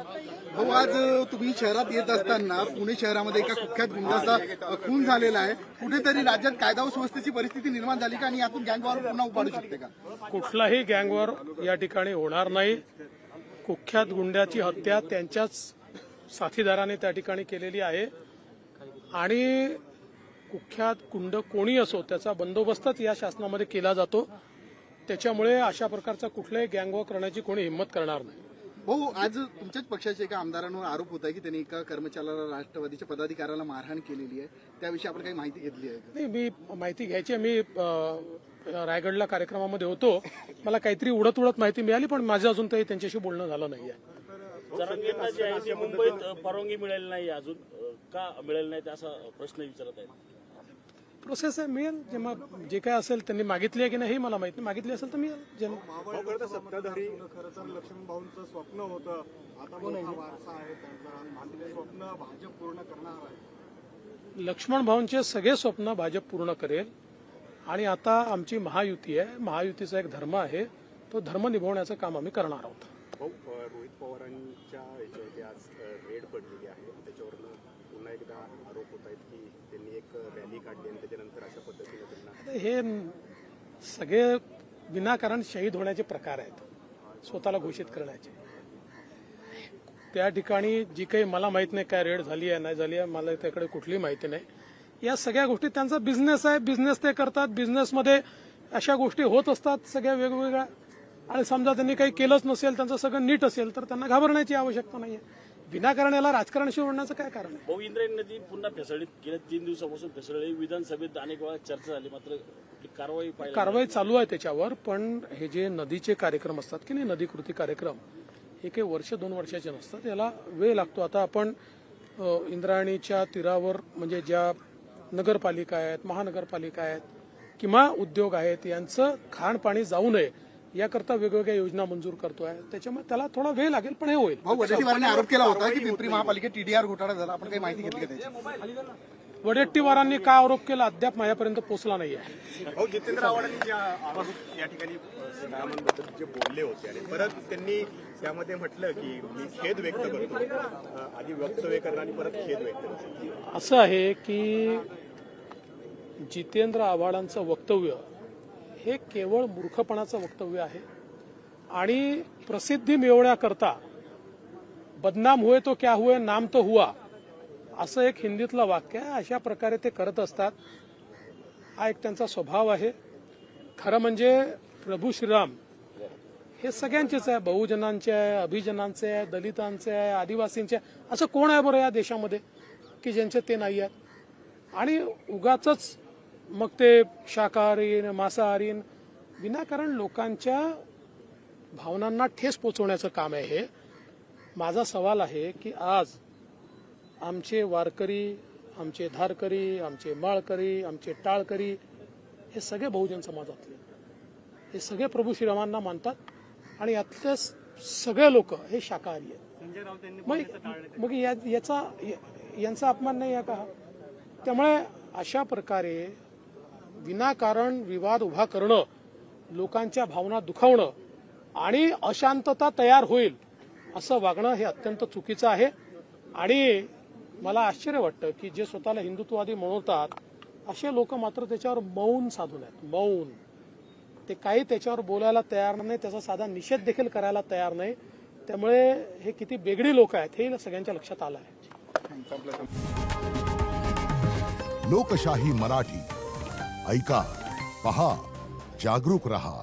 भाऊ, आज तुम्ही शहरात येत असताना पुणे शहरामध्ये एका कुख्यात गुंडाचा खून झालेला आहे. कुठेतरी राज्यात कायदा व सुव्यवस्थेची परिस्थिती निर्माण झाली का आणि यातून गँगवॉर पुन्हा उपाडू शकते का? कुठलाही गँगवॉर या ठिकाणी होणार नाही. कुख्यात गुंड्याची हत्या त्यांच्याच साथीदाराने त्या ठिकाणी केलेली आहे आणि कुख्यात गुंड कोणी असो त्याचा बंदोबस्तच या शासनामध्ये केला जातो. त्याच्यामुळे अशा प्रकारचा कुठलाही गँगवॉर करण्याची कोणी हिंमत करणार नाही. भाऊ, आज तुमच्याच पक्षाच्या एका आमदारांवर आरोप होत आहे की त्यांनी एका कर्मचाऱ्याला, राष्ट्रवादीच्या पदाधिकाऱ्याला मारहाण केलेली आहे. त्याविषयी आपण काही माहिती घेतली आहे का? नाही, मी माहिती घ्यायची. मी रायगडला कार्यक्रमामध्ये होतो. मला काहीतरी उडत माहिती मिळाली, पण माझं अजून तरी त्यांच्याशी बोलणं झालं नाहीये. जरांगेंना जे आहे ते मुंबईत परवानगी मिळाली नाही, अजून का मिळाली नाही असा प्रश्न विचारत आहेत. प्रोसेस आहे, मिळेल. जेव्हा जे काय असेल त्यांनी मागितली आहे की नाही हे मला माहिती नाही. मागितली असेल तर मिळेल. सत्ताधारी खरं तर लक्ष्मण भाऊंचं स्वप्न होतं, आता मोठा वारसा आहे त्यांचा आणि ते स्वप्न भाजप पूर्ण करणार आहे. लक्ष्मण भाऊंचे सगळे स्वप्न भाजप पूर्ण करेल आणि आता आमची महायुती आहे. महायुतीचा एक धर्म आहे, तो धर्म निभावण्याचं काम आम्ही करणार आहोत. भाऊ, रोहित पवारांच्या याच्यावरती आज रेड पडलेली आहे, त्याच्यावरनं पुन्हा एकदा आरोप होत आहेत की त्यांनी एक रॅली काढली आणि त्याच्यानंतर अशा पद्धतीने त्यांना हे सगळे विनाकारण शहीद होण्याचे प्रकार आहेत, स्वतःला घोषित करण्याचे. त्या ठिकाणी जी काही मला माहित नाही काय रेड झाली आहे नाही झाली आहे, मला त्याकडे कुठलीही माहिती नाही. या सगळ्या गोष्टी त्यांचा बिझनेस आहे, बिझनेस ते करतात. बिझनेसमध्ये अशा गोष्टी होत असतात सगळ्या वेगवेगळ्या. आणि समजा त्यांनी काही केलंच नसेल, त्यांचं सगळं नीट असेल तर त्यांना घाबरण्याची आवश्यकता नाहीये. विनाकारण याला राजकारणाशी ओढण्याचं काय कारण आहे? भाऊ, इंद्रायणी नदी पुन्हा फेसळीत गेल्या 3 दिवसापासून फेसळली. विधानसभेत अनेक वेळा चर्चा झाली, मात्र कारवाई चालू आहे त्याच्यावर. पण हे जे नदीचे कार्यक्रम असतात की नाही, नदी कृती कार्यक्रम, हे काही वर्ष 2 वर्षाचे नसतात. याला वेळ लागतो. आता आपण इंद्रायणीच्या तीरावर म्हणजे ज्या नगरपालिका आहेत, महानगरपालिका आहेत किंवा उद्योग आहेत, यांचं खाणपाणी जाऊ नये याकरता वेगवेगळ्या योजना मंजूर करतोय. त्याच्यामुळे त्याला थोडा वेळ लागेल, पण हे होईल. भाऊ, वडेट्टीवारांनी आरोप केला होता की पिंपरी महापालिकेत TDR घोटाळा झाला. आपण काही माहिती घेतली का त्याची? वडेट्टीवारांनी काय आरोप केला अद्याप माझ्यापर्यंत पोहोचला नाहीये. भाऊ, जितेंद्र आव्हाडांनी ज्या आरोप या ठिकाणी सीतारामनबद्दल जे बोलले होते आणि परत त्यांनी त्यामध्ये म्हटलं की मी खेद व्यक्त करतो, आधी वक्तव्य करणार आणि परत खेद व्यक्त करतो. असं आहे की जितेंद्र आव्हाडांचं वक्तव्य हे केवळ मूर्खपणाचं वक्तव्य आहे आणि प्रसिद्धी मिळवण्याकरता बदनाम हुए तो क्या हुए, नाम तो हुआ, असं एक हिंदीतलं वाक्य आहे. अशा प्रकारे ते करत असतात. हा एक त्यांचा स्वभाव आहे. खरं म्हणजे प्रभू श्रीराम हे सगळ्यांचेच आहे. बहुजनांचे आहे, अभिजनांचे आहे, दलितांचे आहे, आदिवासींचे आहे. असं कोण आहे बरं या देशामध्ये की ज्यांचे ते नाही आहेत? आणि उगाचच मग ते शाकाहारीन, मांसाहारीन, विनाकारण लोकांच्या भावनांना ठेस पोचवण्याचं काम आहे हे. माझा सवाल आहे की आज आमचे वारकरी, आमचे धारकरी, आमचे माळकरी, आमचे टाळकरी, हे सगळे बहुजन समाजातले, हे सगळे प्रभू श्रीरामांना मानतात आणि यातले सगळे लोक हे शाकाहारी आहेत. मग यांचा अपमान नाही आहे का? त्यामुळे अशा प्रकारे विनाकारण विवाद उभा करणं, लोकांच्या भावना दुखावणं आणि अशांतता तयार होईल असं वागणं हे अत्यंत चुकीचं आहे. आणि मला आश्चर्य वाटतं की जे स्वतःला हिंदुत्ववादी म्हणतात असे लोक मात्र त्याच्यावर मौन साधून आहेत. मौन. ते काही त्याच्यावर बोलायला तयार नाही, त्याचा साधा निषेध देखील करायला तयार नाही. त्यामुळे हे किती बेगडी लोक आहेत हे सगळ्यांच्या लक्षात आलं आहे. लोकशाही मराठी ऐका, पहा, जागरूक रहा.